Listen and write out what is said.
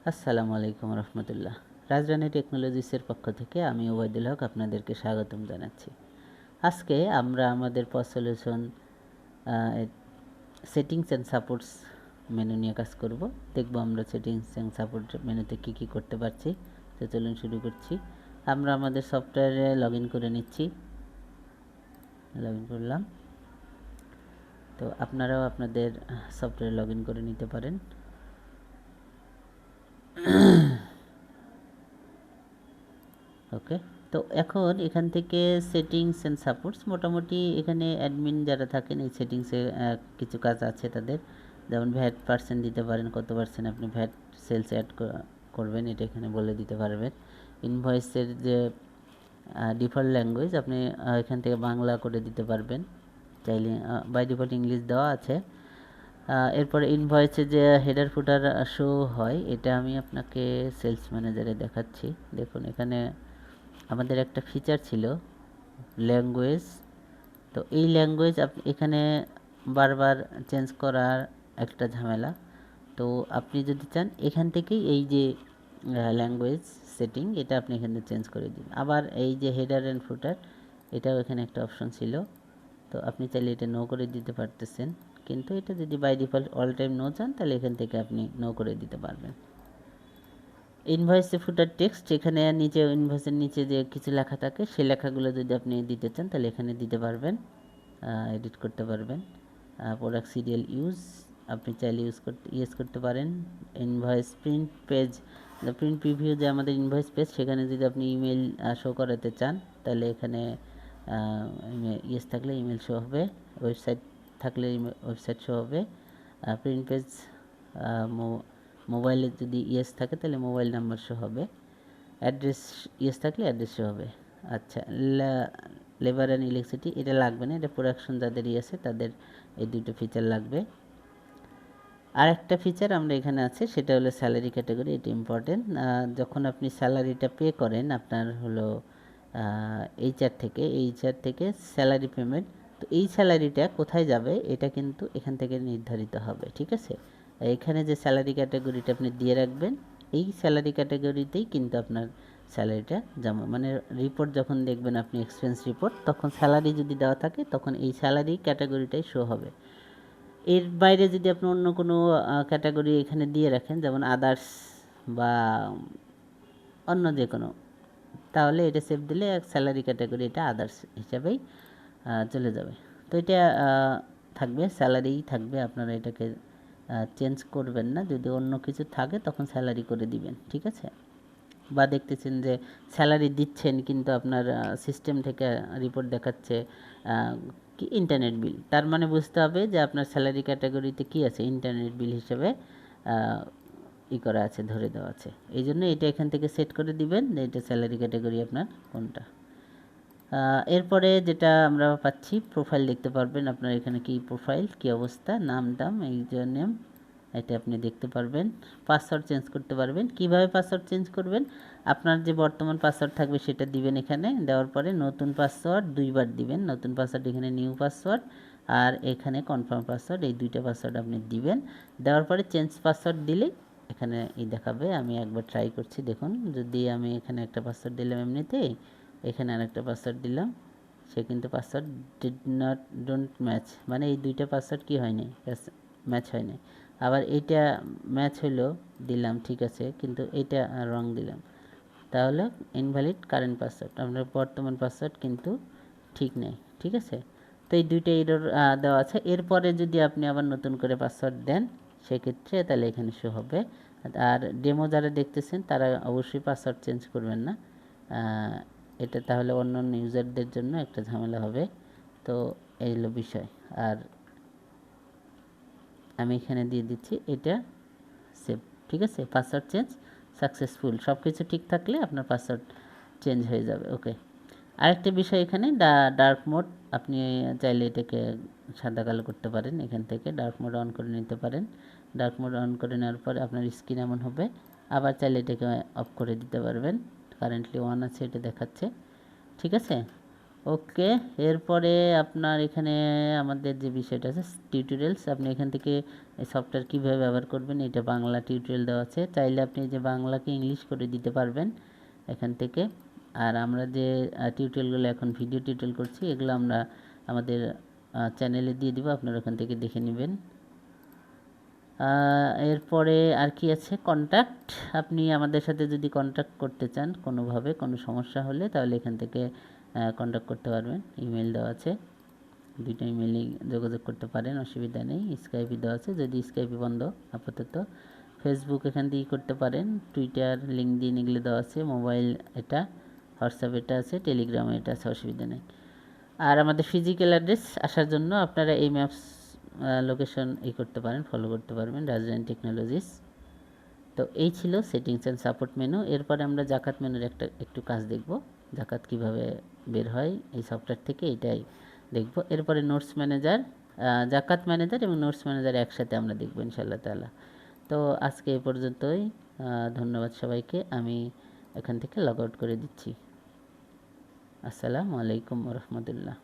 আসসালামু আলাইকুম রহমতুল্লাহ। রাজরানী টেকনোলজিসের পক্ষ থেকে আমি ওবায়দুল হক আপনাদেরকে স্বাগতম জানাচ্ছি। আজকে আমরা আমাদের pause solution settings and supports menu নিয়ে কাজ করব। দেখব আমরা সেটিংস অ্যান্ড সাপোর্ট মেনুতে কী কী করতে পারছি। তো চলুন শুরু করছি। আমরা আমাদের সফটওয়্যারে লগ ইন করে নিচ্ছি। লগ ইন করলাম। তো আপনারাও আপনাদের সফটওয়্যারে লগ ইন করে নিতে পারেন। ওকে, তো এখন এখান থেকে সেটিংস অ্যান্ড সাপোর্টস মোটামুটি এখানে অ্যাডমিন যারা থাকেন এই সেটিংসে কিছু কাজ আছে তাদের। যেমন ভ্যাট পার্সেন্ট দিতে পারেন, কত পার্সেন্ট আপনি ভ্যাট সেলস অ্যাড করবেন এটা এখানে বলে দিতে পারবেন। ইনভয়েসের যে ডিফল্ট ল্যাঙ্গুয়েজ আপনি এখান থেকে বাংলা করে দিতে পারবেন, চাইলে বাই ডিফল্ট ইংলিশ দেওয়া আছে। এরপরে ইনভয়েসে যে হেডার ফুটার শো হয় এটা আমি আপনাকে সেলস ম্যানেজারে দেখাচ্ছি। দেখুন এখানে আমাদের একটা ফিচার ছিল ল্যাঙ্গুয়েজ। তো এই ল্যাঙ্গুয়েজ এখানে বারবার চেঞ্জ করার একটা ঝামেলা। তো আপনি যদি চান এখান থেকেই এই যে ল্যাঙ্গুয়েজ সেটিং এটা আপনি এখানে চেঞ্জ করে দিন। আবার এই যে হেডার অ্যান্ড ফুটার এটাও এখানে একটা অপশন ছিল, তো আপনি চাইলে এটা নো করে দিতে পারতেছেন। কিন্তু এটা যদি by default all time no চান তাহলে এখান থেকে আপনি নো করে দিতে পারবেন। ইনভয়েসে ফুটার টেক্সট এখানে নিচে ইনভয়েসের নিচে যে কিছু লেখা থাকে সেই লেখাগুলো যদি আপনি দিতে চান তাহলে এখানে দিতে পারবেন, এডিট করতে পারবেন। প্রোডাক্ট সিরিয়াল ইউজ আপনি চাইলে ইউজ করতে পারেন। Invoice print page, print preview যে আমাদের ইনভয়েস পেজ সেখানে যদি আপনি ইমেল শো করাতে চান তাহলে এখানে ইয়েস থাকলে ইমেল শো হবে, ওয়েবসাইট থাকলে ওয়েবসাইট শো হবে। প্রিন্ট পেজ মোবাইলে যদি ইয়েস থাকে তাহলে মোবাইল নাম্বার শো হবে। অ্যাড্রেস ইয়েস থাকলে অ্যাড্রেস শো হবে। আচ্ছা, লেবার অ্যান্ড ইলেকট্রিসিটি এটা লাগবে না, এটা প্রোডাকশন যাদের আছে তাদের এই দুটো ফিচার লাগবে। আর একটা ফিচার আমরা এখানে আছে সেটা হলো স্যালারি ক্যাটাগরি, এটা ইম্পর্টেন্ট। যখন আপনি স্যালারিটা পে করেন আপনার হলো এইচআর থেকে স্যালারি পেমেন্ট, তো এই স্যালারিটা কোথায় যাবে এটা কিন্তু এখান থেকে নির্ধারিত হবে, ঠিক আছে। এখানে যে স্যালারি ক্যাটাগরিটা আপনি দিয়ে রাখবেন এই স্যালারি ক্যাটাগরিতেই কিন্তু আপনার স্যালারিটা জমা, মানে রিপোর্ট যখন দেখবেন আপনি এক্সপেন্স রিপোর্ট তখন স্যালারি যদি দেওয়া থাকে তখন এই স্যালারি ক্যাটাগরিটাই শো হবে। এর বাইরে যদি আপনি অন্য কোনো ক্যাটাগরি এখানে দিয়ে রাখেন যেমন আদার্স বা অন্য যে কোনো, তাহলে এটা সেভ দিলে স্যালারি ক্যাটাগরি এটা আদার্স হিসাবেই চলে যাবে। তো এটা থাকবে, স্যালারিই থাকবে, আপনারা এটাকে চেঞ্জ করবেন না। যদি অন্য কিছু থাকে তখন স্যালারি করে দিবেন, ঠিক আছে। বা দেখতেছেন যে স্যালারি দিচ্ছেন কিন্তু আপনার সিস্টেম থেকে রিপোর্ট দেখাচ্ছে কি ইন্টারনেট বিল, তার মানে বুঝতে হবে যে আপনার স্যালারি ক্যাটাগরিতে কি আছে, ইন্টারনেট বিল হিসেবে করা আছে, ধরে দেওয়া আছে। এই জন্য এটা এখান থেকে সেট করে দিবেন যে এটা স্যালারি ক্যাটাগরি আপনার কোনটা। এরপরে যেটা আমরা পাচ্ছি প্রোফাইল দেখতে পারবেন আপনার এখানে কি প্রোফাইল কি অবস্থা, নাম দাম ইউজার নেম এটা আপনি দেখতে পারবেন। পাসওয়ার্ড চেঞ্জ করতে পারবেন। কিভাবে পাসওয়ার্ড চেঞ্জ করবেন, আপনার যে বর্তমান পাসওয়ার্ড থাকবে সেটা দিবেন, এখানে দেওয়ার পরে নতুন পাসওয়ার্ড দুইবার দিবেন, নতুন পাসওয়ার্ড এখানে নিউ পাসওয়ার্ড আর এখানে কনফার্ম পাসওয়ার্ড, এই দুইটা পাসওয়ার্ড আপনি দিবেন। দেওয়ার পরে চেঞ্জ পাসওয়ার্ড দিলে এখানে দেখাবে। আমি একবার ট্রাই করছি, দেখুন যদি আমি এখানে একটা পাসওয়ার্ড দিলাম এমনিতেই, এখানে আরেকটা পাসওয়ার্ড দিলাম, সে কিন্তু পাসওয়ার্ড ডোন্ট ম্যাচ, মানে এই দুইটা পাসওয়ার্ড কি হয়নি, ম্যাচ হয়নি। আবার এইটা ম্যাচ হলো দিলাম, ঠিক আছে, কিন্তু এইটা রং দিলাম, তাহলে ইনভ্যালিড কারেন্ট পাসওয়ার্ড, আপনার বর্তমান পাসওয়ার্ড কিন্তু ঠিক নেই, ঠিক আছে। তো এই দুইটা এরর দেওয়া আছে। এরপরে যদি আপনি আবার নতুন করে পাসওয়ার্ড দেন সেক্ষেত্রে তাহলে এখানে শো হবে। আর ডেমো যারা দেখতেছেন তারা অবশ্যই পাসওয়ার্ড চেঞ্জ করবেন না, এটা তাহলে অন্য অন্য ইউজারদের জন্য একটা ঝামেলা হবে। তো এই হলো বিষয়। আর আমি এখানে দিয়ে দিচ্ছি এটা সেভ, ঠিক আছে। পাসওয়ার্ড চেঞ্জ সাকসেসফুল, সব কিছু ঠিক থাকলে আপনার পাসওয়ার্ড চেঞ্জ হয়ে যাবে। ওকে, আরেকটা বিষয় এখানে ডার্ক মোড, আপনি চাইলে এটাকে সাদা কালো করতে পারেন, এখান থেকে ডার্ক মোড অন করে নিতে পারেন। ডার্ক মোড অন করে নেওয়ার পরে আপনার স্ক্রিন এমন হবে, আবার চাইলে এটাকে অফ করে দিতে পারবেন। কারেন্টলি অন আছে এটা দেখাচ্ছে, ঠিক আছে। ওকে, এরপরে আপনার এখানে আমাদের যে বিষয়টা আছে টিউটোরিয়ালস, আপনি এখান থেকে এই সফটওয়্যার কীভাবে ব্যবহার করবেন এটা বাংলা টিউটোরিয়াল দেওয়া আছে, চাইলে আপনি যে বাংলাকে ইংলিশ করে দিতে পারবেন এখান থেকে। আর আমরা যে টিউটোরিয়ালগুলো এখন ভিডিও টিউটোরিয়াল করছি এগুলো আমরা আমাদের চ্যানেলে দিয়ে দিব, আপনারা ওখান থেকে দেখে নেবেন। এরপরে আর কি আছে, কন্ট্যাক্ট। আপনি আমাদের সাথে যদি কন্ট্যাক্ট করতে চান কোনোভাবে, কোনো সমস্যা হলে, তাহলে এখান থেকে কন্ট্যাক্ট করতে পারবেন। ইমেল দেওয়া আছে, দুইটা ইমেলেই যোগাযোগ করতে পারেন, অসুবিধা নেই। স্কাইপে দেওয়া আছে, যদি স্কাইপে বন্ধ আপাতত। ফেসবুক এখান দিয়েই করতে পারেন, টুইটার, লিঙ্কডইন এগুলো দেওয়া আছে। মোবাইল এটা, হোয়াটসঅ্যাপ এটা আছে, টেলিগ্রামে এটা আছে, অসুবিধা নেই। আর আমাদের ফিজিক্যাল অ্যাড্রেস আসার জন্য আপনারা এই ম্যাপস লোকেশন করতে পারেন, ফলো করতে পারবেন, রাজধানী টেকনোলজিস। তো এই ছিল সেটিংস অ্যান্ড সাপোর্ট মেনু। এরপরে আমরা জাকাত মেনুর একটু কাজ দেখব, জাকাত কিভাবে বের হয় এই সফটওয়্যার থেকে, এটাই দেখব। এরপরে নোটস ম্যানেজার, জাকাত ম্যানেজার এবং নোটস ম্যানেজার একসাথে আমরা দেখব ইনশাআল্লাহ তাআলা। তো আজকে এই পর্যন্তই, ধন্যবাদ সবাইকে। আমি এখান থেকে লগ আউট করে দিচ্ছি। আসসালামু আলাইকুম ওয়া রাহমাতুল্লাহ।